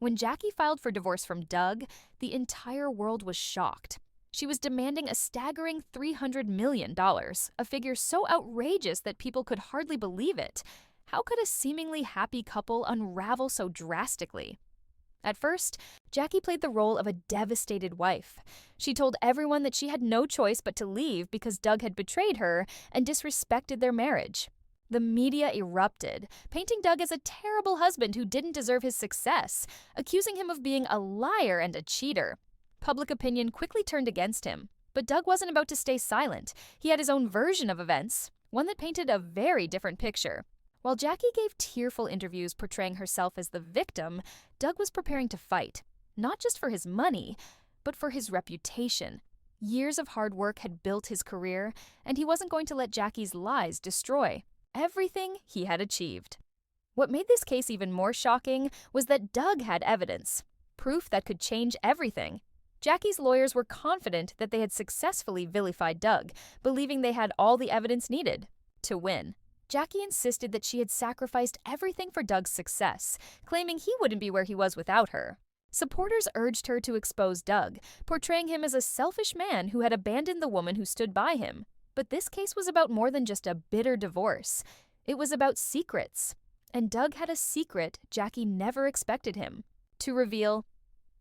When Jackie filed for divorce from Doug, the entire world was shocked. She was demanding a staggering $300 million, a figure so outrageous that people could hardly believe it. How could a seemingly happy couple unravel so drastically? At first, Jackie played the role of a devastated wife. She told everyone that she had no choice but to leave because Doug had betrayed her and disrespected their marriage. The media erupted, painting Doug as a terrible husband who didn't deserve his success, accusing him of being a liar and a cheater. Public opinion quickly turned against him, but Doug wasn't about to stay silent. He had his own version of events, one that painted a very different picture. While Jackie gave tearful interviews portraying herself as the victim, Doug was preparing to fight, not just for his money, but for his reputation. Years of hard work had built his career, and he wasn't going to let Jackie's lies destroy everything he had achieved. What made this case even more shocking was that Doug had evidence, proof that could change everything. Jackie's lawyers were confident that they had successfully vilified Doug, believing they had all the evidence needed to win. Jackie insisted that she had sacrificed everything for Doug's success, claiming he wouldn't be where he was without her. Supporters urged her to expose Doug, portraying him as a selfish man who had abandoned the woman who stood by him. But this case was about more than just a bitter divorce. It was about secrets. And Doug had a secret Jackie never expected him to reveal.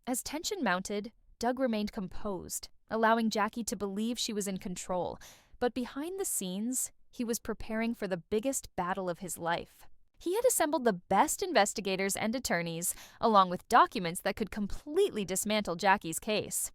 As tension mounted, Doug remained composed, allowing Jackie to believe she was in control. But behind the scenes, he was preparing for the biggest battle of his life. He had assembled the best investigators and attorneys, along with documents that could completely dismantle Jackie's case.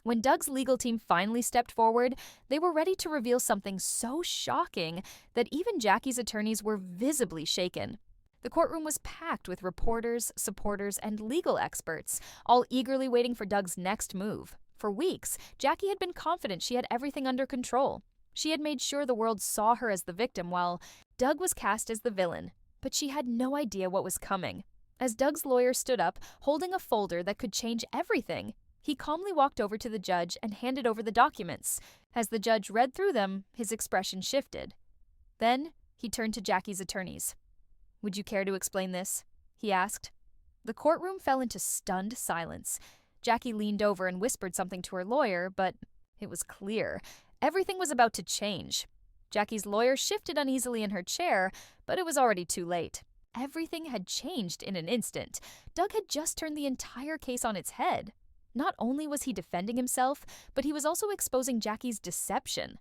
When Doug's legal team finally stepped forward, they were ready to reveal something so shocking that even Jackie's attorneys were visibly shaken. The courtroom was packed with reporters, supporters, and legal experts, all eagerly waiting for Doug's next move. For weeks, Jackie had been confident she had everything under control. She had made sure the world saw her as the victim while Doug was cast as the villain, but she had no idea what was coming. As Doug's lawyer stood up, holding a folder that could change everything, he calmly walked over to the judge and handed over the documents. As the judge read through them, his expression shifted. Then, he turned to Jackie's attorneys. "Would you care to explain this?" he asked. The courtroom fell into stunned silence. Jackie leaned over and whispered something to her lawyer, but it was clear. Everything was about to change. Jackie's lawyer shifted uneasily in her chair, but it was already too late. Everything had changed in an instant. Doug had just turned the entire case on its head. Not only was he defending himself, but he was also exposing Jackie's deception.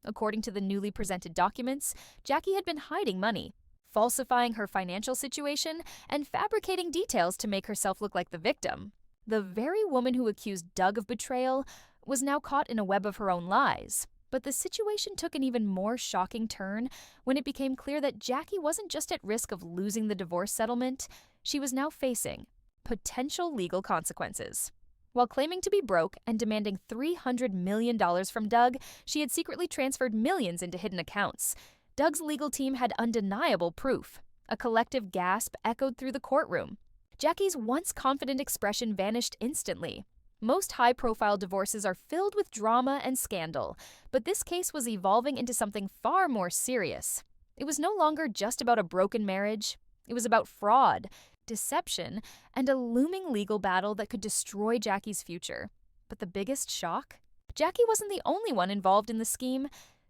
According to the newly presented documents, Jackie had been hiding money, falsifying her financial situation, and fabricating details to make herself look like the victim. The very woman who accused Doug of betrayal was now caught in a web of her own lies. But the situation took an even more shocking turn when it became clear that Jackie wasn't just at risk of losing the divorce settlement, she was now facing potential legal consequences. While claiming to be broke and demanding $300 million from Doug, she had secretly transferred millions into hidden accounts. Doug's legal team had undeniable proof. A collective gasp echoed through the courtroom. Jackie's once confident expression vanished instantly. Most high-profile divorces are filled with drama and scandal, but this case was evolving into something far more serious. It was no longer just about a broken marriage. It was about fraud, deception, and a looming legal battle that could destroy Jackie's future. But the biggest shock? Jackie wasn't the only one involved in the scheme.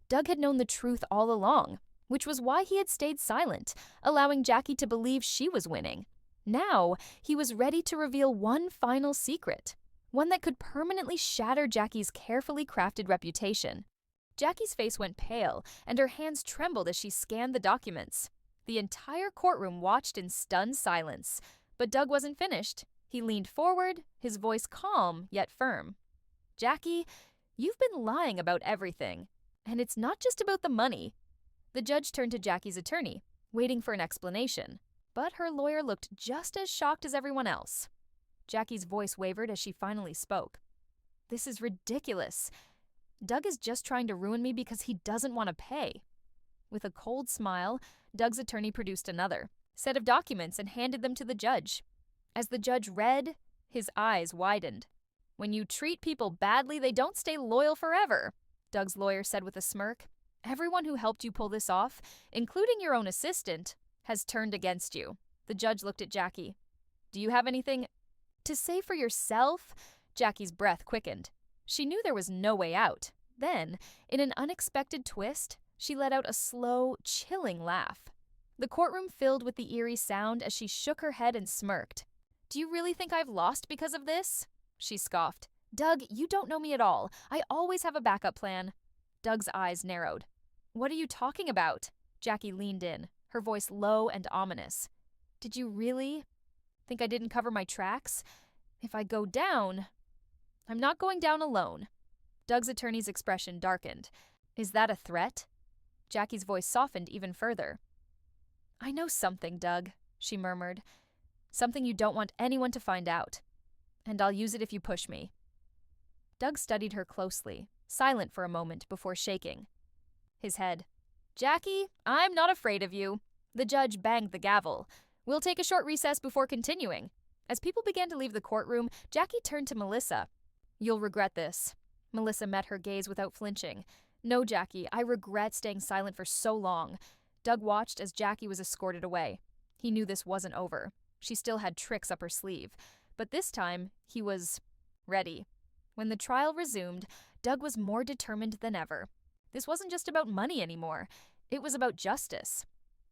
Doug had known the truth all along, which was why he had stayed silent, allowing Jackie to believe she was winning. Now, he was ready to reveal one final secret, one that could permanently shatter Jackie's carefully crafted reputation. Jackie's face went pale, and her hands trembled as she scanned the documents. The entire courtroom watched in stunned silence. But Doug wasn't finished. He leaned forward, his voice calm yet firm. "Jackie, you've been lying about everything. And it's not just about the money." The judge turned to Jackie's attorney, waiting for an explanation. But her lawyer looked just as shocked as everyone else. Jackie's voice wavered as she finally spoke. "This is ridiculous. Doug is just trying to ruin me because he doesn't want to pay." With a cold smile, Doug's attorney produced another set of documents and handed them to the judge. As the judge read, his eyes widened. "When you treat people badly, they don't stay loyal forever," Doug's lawyer said with a smirk. "Everyone who helped you pull this off, including your own assistant, has turned against you." The judge looked at Jackie. "Do you have anything To say for yourself? Jackie's breath quickened. She knew there was no way out. Then, in an unexpected twist, she let out a slow, chilling laugh. The courtroom filled with the eerie sound as she shook her head and smirked. "Do you really think I've lost because of this?" she scoffed. "Doug, you don't know me at all. I always have a backup plan." Doug's eyes narrowed. "What are you talking about?" Jackie leaned in, her voice low and ominous. "Did you really think I didn't cover my tracks? If I go down, I'm not going down alone." Doug's attorney's expression darkened. "Is that a threat?" Jackie's voice softened even further. "I know something, Doug," she murmured. "Something you don't want anyone to find out. And I'll use it if you push me." Doug studied her closely, silent for a moment before shaking his head. "Jackie, I'm not afraid of you." The judge banged the gavel. "We'll take a short recess before continuing." As people began to leave the courtroom, Jackie turned to Melissa. "You'll regret this." Melissa met her gaze without flinching. "No, Jackie, I regret staying silent for so long." Doug watched as Jackie was escorted away. He knew this wasn't over. She still had tricks up her sleeve. But this time, he was ready. When the trial resumed, Doug was more determined than ever. This wasn't just about money anymore. It was about justice.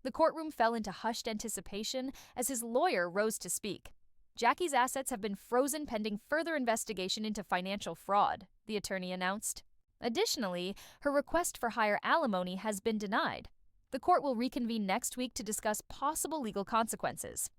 The courtroom fell into hushed anticipation as his lawyer rose to speak. "Jackie's assets have been frozen pending further investigation into financial fraud," the attorney announced. Additionally, her request for higher alimony has been denied. The court will reconvene next week to discuss possible legal consequences.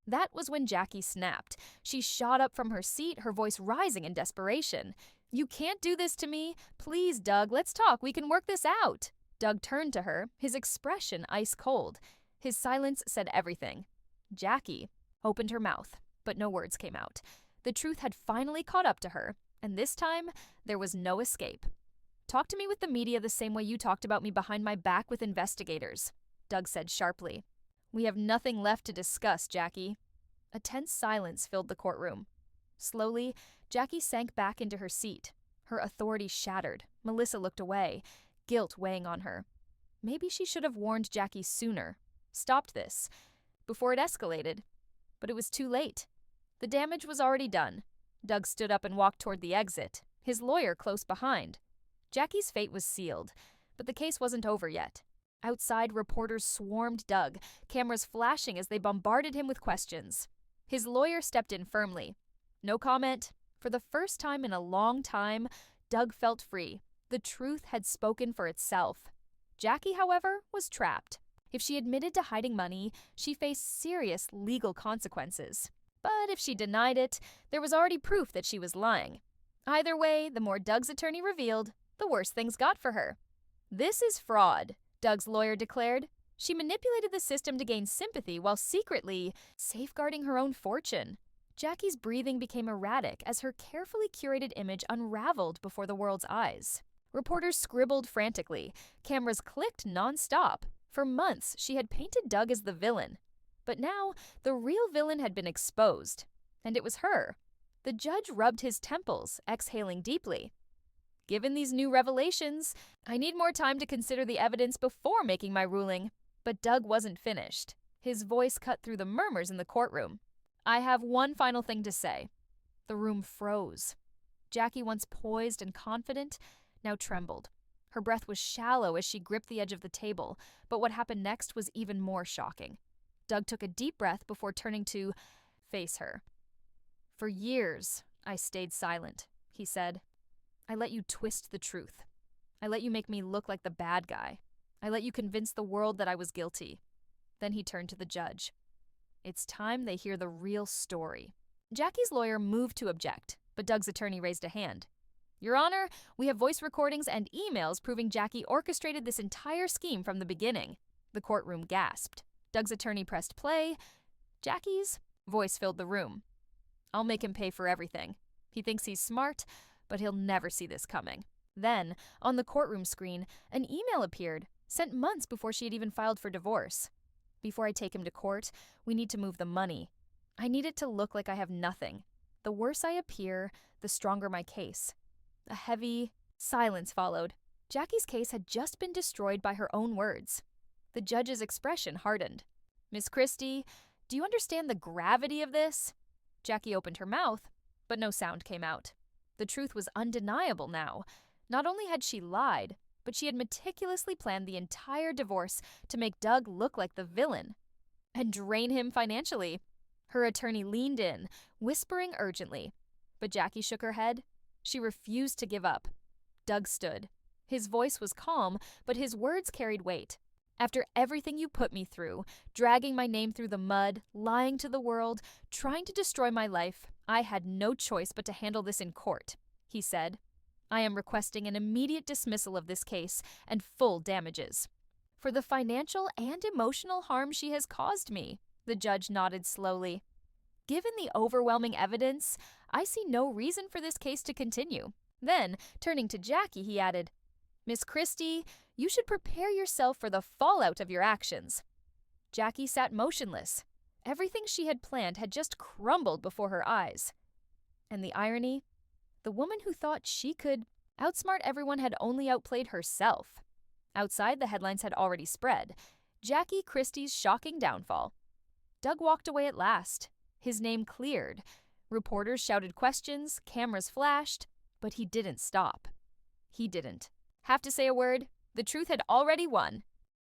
That was when Jackie snapped. She shot up from her seat, her voice rising in desperation. "You can't do this to me. Please, Doug, let's talk. We can work this out." Doug turned to her, his expression ice cold. His silence said everything. Jackie opened her mouth, but no words came out. The truth had finally caught up to her, and this time there was no escape. "Talk to me with the media the same way you talked about me behind my back with investigators," Doug said sharply. "We have nothing left to discuss, Jackie." A tense silence filled the courtroom. Slowly, Jackie sank back into her seat. Her authority shattered. Melissa looked away, guilt weighing on her. Maybe she should have warned Jackie sooner, stopped this, before it escalated. But it was too late. The damage was already done. Doug stood up and walked toward the exit, his lawyer close behind. Jackie's fate was sealed, but the case wasn't over yet. Outside, reporters swarmed Doug, cameras flashing as they bombarded him with questions. His lawyer stepped in firmly. No comment. For the first time in a long time, Doug felt free. The truth had spoken for itself. Jackie, however, was trapped. If she admitted to hiding money, she faced serious legal consequences. But if she denied it, there was already proof that she was lying. Either way, the more Doug's attorney revealed, the worse things got for her. "This is fraud," Doug's lawyer declared. She manipulated the system to gain sympathy while secretly safeguarding her own fortune. Jackie's breathing became erratic as her carefully curated image unraveled before the world's eyes. Reporters scribbled frantically. Cameras clicked nonstop. For months, she had painted Doug as the villain. But now, the real villain had been exposed. And it was her. The judge rubbed his temples, exhaling deeply. "Given these new revelations, I need more time to consider the evidence before making my ruling." But Doug wasn't finished. His voice cut through the murmurs in the courtroom. "I have one final thing to say." The room froze. Jackie, once poised and confident, now trembled. Her breath was shallow as she gripped the edge of the table, but what happened next was even more shocking. Doug took a deep breath before turning to face her. "For years, I stayed silent," he said. "I let you twist the truth. I let you make me look like the bad guy. I let you convince the world that I was guilty." Then he turned to the judge. "It's time they hear the real story." Jackie's lawyer moved to object, but Doug's attorney raised a hand. "Your Honor, we have voice recordings and emails proving Jackie orchestrated this entire scheme from the beginning." The courtroom gasped. Doug's attorney pressed play. Jackie's voice filled the room. "I'll make him pay for everything. He thinks he's smart, but he'll never see this coming." Then, on the courtroom screen, an email appeared, sent months before she had even filed for divorce. "Before I take him to court, we need to move the money. I need it to look like I have nothing. The worse I appear, the stronger my case." A heavy silence followed. Jackie's case had just been destroyed by her own words. The judge's expression hardened. "Miss Christie, do you understand the gravity of this?" Jackie opened her mouth, but no sound came out. The truth was undeniable now. Not only had she lied, but she had meticulously planned the entire divorce to make Doug look like the villain and drain him financially. Her attorney leaned in, whispering urgently, but Jackie shook her head. She refused to give up. Doug stood. His voice was calm, but his words carried weight. After everything you put me through, dragging my name through the mud, lying to the world, trying to destroy my life, I had no choice but to handle this in court, he said. I am requesting an immediate dismissal of this case and full damages. For the financial and emotional harm she has caused me, the judge nodded slowly. Given the overwhelming evidence, I see no reason for this case to continue. Then, turning to Jackie, he added, Miss Christie, you should prepare yourself for the fallout of your actions. Jackie sat motionless. Everything she had planned had just crumbled before her eyes. And the irony? The woman who thought she could outsmart everyone had only outplayed herself. Outside, the headlines had already spread. Jackie Christie's shocking downfall. Doug walked away at last. His name cleared. Reporters shouted questions, cameras flashed, but he didn't stop. He didn't have to say a word. The truth had already won.